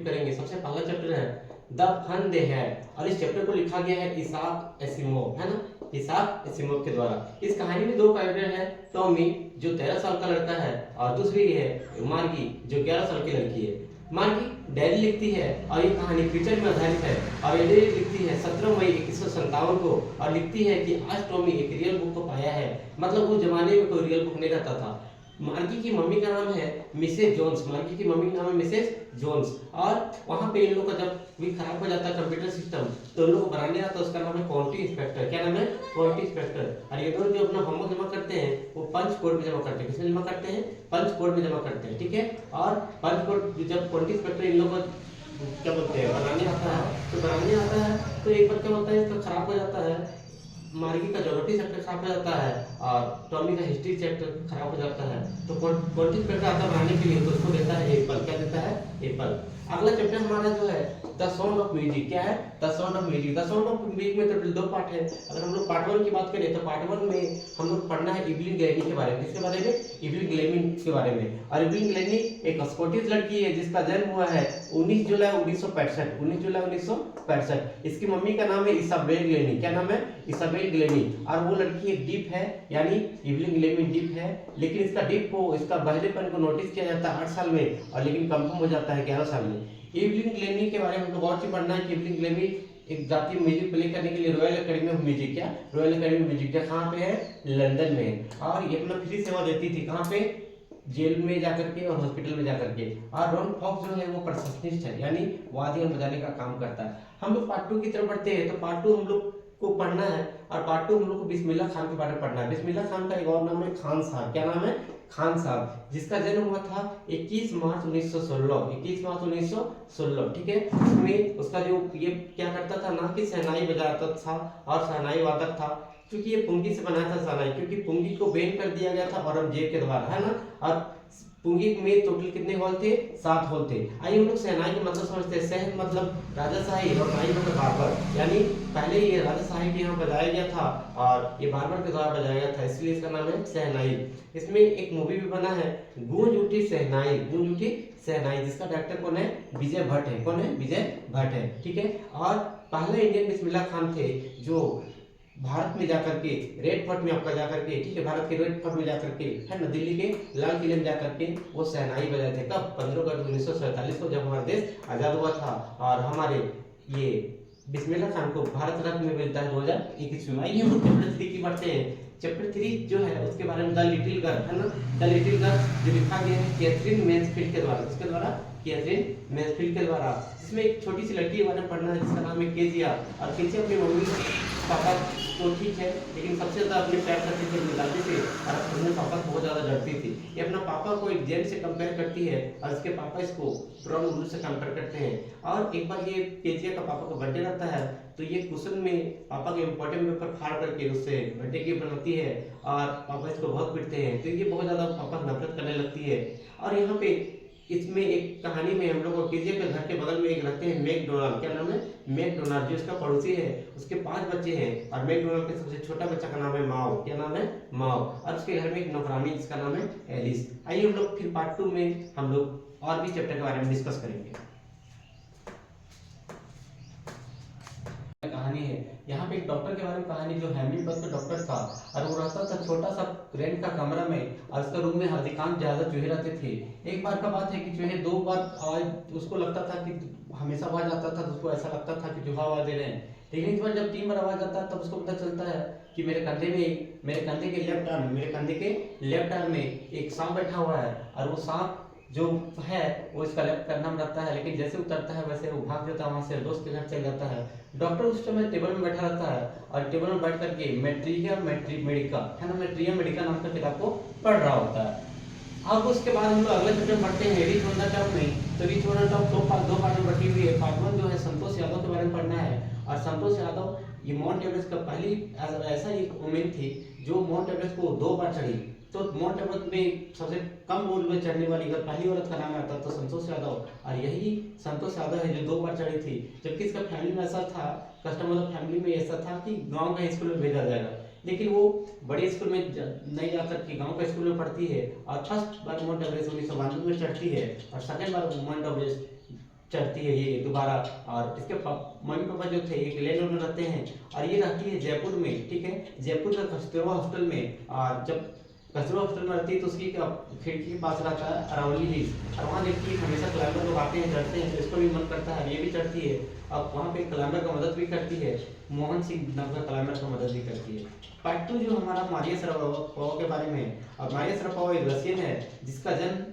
करेंगे। सबसे पहला चैप्टर है द फन दे है और इस चैप्टर को लिखा गया है इसाक एसिमोव, है ना, इसाक एसिमोव के द्वारा। इस कहानी में दो कैरेक्टर है, टॉमी जो 13 साल का लड़का है और दूसरी है मार्गी जो 11 साल की लड़की है। मार्गी डायरी लिखती है और ये कहानी फ्यूचर में आधारित है और ये डायरी लिखती है 17 मई 2157 को और लिखती है कि आज टॉमी एक रियल बुक को पाया है। मतलब उस जमाने में कोई रियल बुक नहीं रहता था। मार्गी की मम्मी का नाम है मिसेस जोन्स, मार्गी की मम्मी का नाम है मिसेस जोन्स। और वहां पे इन लोग का जब भी खराब हो जाता है कंप्यूटर सिस्टम तो इन लोग को बनाने आता है, उसका नाम है क्वालिटी इंस्पेक्टर। क्या नाम है? Quality inspector. और ये दोनों जो अपना होमवर्क जमा करते हैं वो पंच कोड में जमा करते हैं। किसमें जमा करते हैं? पंच कोड में जमा करते हैं, ठीक है। और पंच कोड जब क्वालिटी इंस्पेक्टर इन लोग को क्या बोलते हैं बनाने आता है तो बनाने आता है तो एक बार क्या होता है इसका खराब हो जाता है, मार्गी का ज्योग्राफी चैप्टर खराब हो जाता है और टॉमी का हिस्ट्री चैप्टर खराब हो जाता है। तो क्वांटिटी चैप्टर आता बनाने के लिए तो उसको देता है एप्पल। क्या देता है? एप्पल। अगला चैप्टर हमारा जो है द साउंड ऑफ म्यूजिक। क्या है? The sound of music. The sound of music में तो दो पार्ट है। अगर हम लोग पार्ट 1 की बात करें तो पार्ट 1 में हम लोग पढ़ना है इवलिन ग्लैनी के बारे में। किसके बारे में? इवलिन ग्लैनी के बारे में। और इवलिन ग्लैनी एक स्कॉटिश लड़की है जिसका जन्म हुआ है 19 जुलाई 1965। 19 जुलाई 1965। इसकी मम्मी का नाम है इसाबेल ग्लैनी। क्या नाम है? इसाबेल ग्लैनी। और वो लड़की एक डीप है, यानी इवलिन ग्लैनी डीप है, लेकिन इसका डीप को इसका बहरेपन को नोटिस किया जाता है 8 साल में और लेकिन कंफर्म हो जाता है 11 साल में। इवलिन ग्लैनी के बारे में हम लोग और चीज पढ़ना है कि इवलिन ग्लैनी एक जाती म्यूजिक प्ले करने के लिए रॉयल एकेडमी ऑफ म्यूजिक, क्या रॉयल एकेडमी ऑफ म्यूजिक कहाँ पे है? लंदन में है। और ये अपना फ्री सेवा देती थी कहाँ पे? जेल में जाकर के और हॉस्पिटल में जाकर के। और रॉन फॉक्स जो है वो परसेप्शनिस्ट है, यानी वाद्य बजाने का काम करता है। हम लोग पार्ट 2 की तरफ बढ़ते हैं तो पार्ट 2 हम लोग को पढ़ना है और पार्ट 2 हम लोग को बिस्मिल्लाह खान के बारे में पढ़ना है। बिस्मिल्लाह खान का एक और नाम है खान साहब। क्या नाम है? खान साहब, जिसका जन्म हुआ था 21 मार्च 1916। 21 मार्च 1916, ठीक है। उसमें उसका जो ये क्या करता था ना कि शहनाई बजाता था और शहनाई वादक था, क्योंकि ये पुंगी से बनाया था शहनाई, क्योंकि पुंगी को बैन कर दिया गया था औरंगजेब के द्वारा, है ना। और पुंगी में टोटल कितने हॉल थे? 7 हॉल थे। आइए हम लोग शहनाई का मतलब समझते हैं। शहन मतलब राजाशाही और नाई मतलब बार्बर, यानी पहले ये राजाशाही के यहाँ बजाया गया था और ये बार्बर के द्वारा बजाया गया था, इसलिए इसका नाम है शहनाई। इसमें एक मूवी भी बना है गूंज उठी शहनाई, गूंज उठी शहनाई, जिसका डायरेक्टर कौन है? विजय भट्ट है। कौन है? विजय भट्ट है, ठीक है। और पहले इंडियन बिस्मिल्लाह खान थे जो भारत में जाकर के रेड फोर्ट में आपका जाकर के, ठीक है, भारत के रेड फोर्ट में जाकर के, है ना, दिल्ली के लाल किले में जाकर के वो शहनाई बजाए थे। कब? 15 अगस्त 1947 को, जब हमारा देश आजाद हुआ था और हमारे ये बिस्मिल्लाह खान को भारत रत्न में मिलता है 2021 में। आइए हम चैप्टर 3 की बढ़ते हैं। चैप्टर 3 जो है उसके बारे में द लिटिल गर्ल, है ना, द लिटिल गर्ल जो लिखा गया है कैथरीन मैन्सफील्ड के द्वारा। किसके द्वारा? कैथरीन मैन्सफील्ड के द्वारा। इसमें एक छोटी सी लड़की के बारे में पढ़ना है जिसका नाम है केजिया। और केजिया अपनी मम्मी पापा तो ठीक है, लेकिन सबसे ज्यादा अपने प्यार करती थी अपनी दादी से और अपने पापा से बहुत ज्यादा डरती थी। ये अपना पापा को एक जेल से कंपेयर करती है और इसके पापा इसको ब्राउन वुल से कंपेयर करते हैं। और एक बार ये केजिया का पापा का बर्थडे रहता है तो ये कुशन में पापा के इम्पोर्टेंट पेपर फाड़ करके उससे बर्थडे गिफ्ट बनाती है और पापा इसको बहुत पीटते हैं, तो ये बहुत ज्यादा पापा नफरत करने लगती है। और यहाँ पे इसमें एक कहानी में हम लोग को केजिया के घर के बगल में एक रहते हैं मैकडोनाल्ड। क्या नाम है? मैकडोनाल्ड, जो इसका पड़ोसी है। उसके 5 बच्चे हैं और मैकडोनाल्ड के सबसे छोटा बच्चा का नाम है माओ। क्या नाम है? माओ। और उसके घर में एक नौकरानी जिसका नाम है एलिस। आइए हम लोग फिर पार्ट 2 में हम लोग और भी चैप्टर के बारे में डिस्कस करेंगे। कहानी है यहाँ पे एक डॉक्टर के बारे में कहानी, जो हैमिल्टन का डॉक्टर था और वो रहता था छोटा सा रेंट का कमरा में और उसका रूम में अधिकांश ज्यादा चूहे रहते थे। एक बार का बात है कि चूहे 2 बार आवाज उसको लगता था कि हमेशा आवाज आता था तो उसको ऐसा लगता था कि चूहा आवाज दे रहे हैं, लेकिन इस बार जब 3 बार आवाज आता है तब उसको पता चलता है कि मेरे कंधे के लेफ्ट आर्म में एक सांप बैठा हुआ है और वो सांप जो है वो इसका लेफ्ट करना में रहता है, लेकिन जैसे उतरता है वैसे वो भाग जाता है, वहां से दोस्त के घर चल जाता है। डॉक्टर उस समय टेबल में बैठा रहता है और टेबल में बैठ करके मेट्रिया मेडिका, है ना, मेट्रिया मेडिका नाम का किताब को पढ़ रहा होता है। अब उसके बाद हम लोग अगले चैप्टर में पढ़ते हैं रिच वंडर टॉप में। तो रिच वंडर टॉप दो पार्ट में बटी हुई है। पार्ट 1 जो है संतोष यादव के बारे में पढ़ना है और संतोष यादव ये माउंट एवरेस्ट का पहली ऐसा एक वुमेन थी जो माउंट एवरेस्ट को 2 बार चढ़ी। तो माउंट एवरेस्ट में सबसे कम उम्र में चढ़ने वाली अगर पहली औरत का नाम आता तो संतोष यादव, और यही संतोष यादव है जो 2 बार चढ़ी थी। जबकि इसका फैमिली में ऐसा था, कस्टमर फैमिली में ऐसा था कि गांव का स्कूल में भेजा जाएगा, लेकिन वो बड़े स्कूल में नहीं जाकर के गांव का स्कूल में पढ़ती है और फर्स्ट बार माउंट एवरेस्ट 1992 में चढ़ती है और सेकंड बार माउंट एवरेस्ट चढ़ती है ये दोबारा। और इसके मम्मी पापा जो थे एक लैंड ओनर रहते हैं, और ये रहती है जयपुर में, ठीक है, जयपुर का कस्तूरबा हॉस्टल में। और जब कस्तूरबा हॉस्टल में रहती है तो उसकी खिड़की के पास रहता है अरावली हिल्स, और वहाँ देखती है हमेशा क्लाइंबर लोग आते हैं चढ़ते हैं, तो इसको भी मन करता है, ये भी चढ़ती है। अब वहाँ पे क्लाइंबर का मदद भी करती है, मोहन सिंह नाम का क्लाइंबर का मदद भी करती है। पार्ट 2 जो हमारा मारिया शरापोवा के बारे में। और मारिया शरापोवा एक रशियन है जिसका जन्म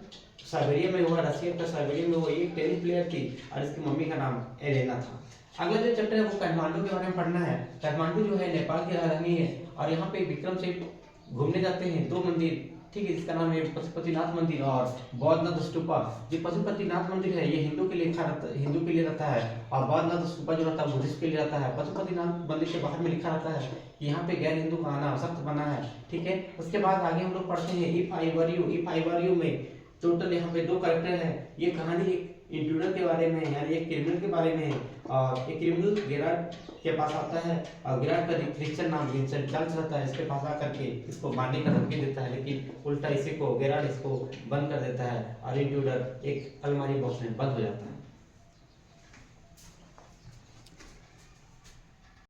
साइबेरिया में हुआ, रशियन का साइबेरिया में हुआ। ये टेनिस प्लेयर थी और इसकी मम्मी का नाम एलेना था। अगला जो चैप्टर है वो काठमांडू के बारे में पढ़ना है। काठमांडू जो है नेपाल की राजधानी है, और यहाँ पे विक्रम से घूमने जाते हैं 2 मंदिर, ठीक है, जिसका नाम है पशुपतिनाथ मंदिर और बौद्धनाथ स्तूपा। जो पशुपतिनाथ मंदिर है ये हिंदू के लिए रहता है, और बौद्धनाथ स्तूपा जो रहता है बुद्धिस्ट के लिए रहता है। पशुपतिनाथ मंदिर के बाहर में लिखा रहता है कि यहाँ पे गैर हिंदू का आना सख्त बना है, ठीक है। उसके बाद आगे हम लोग पढ़ते हैं इफ आई वर यू में टोटल यहाँ पे 2 कैरेक्टर हैं। ये कहानी एक इंट्रूडर के बारे में है, यानी एक क्रिमिनल के बारे में है। और एक क्रिमिनल गेरार्ड के पास आता है, और गेरार्ड का रिक्रिक्शन नाम विंसेंट चार्ल्स रहता है, इसके पास आकर के इसको मारने का धमकी देता है, लेकिन उल्टा इसी को गेरार्ड इसको बंद कर देता है, और इंट्रूडर एक अलमारी बॉक्स में बंद हो जाता है।